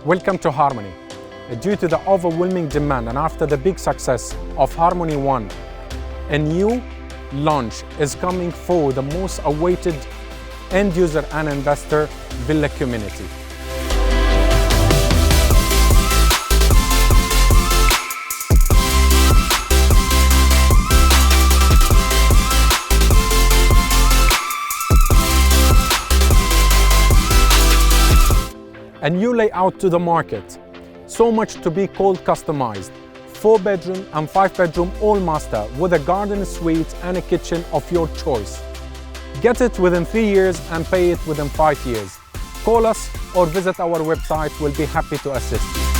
Welcome to Harmony. Due to the overwhelming demand and after the big success of Harmony 1, a new launch is coming for the most awaited end user and investor villa community. A new layout to the market, so much to be called customized. 4-bedroom and 5-bedroom all master with a garden suite and a kitchen of your choice. Get it within 3 years and pay it within 5 years. Call us or visit our website, we'll be happy to assist you.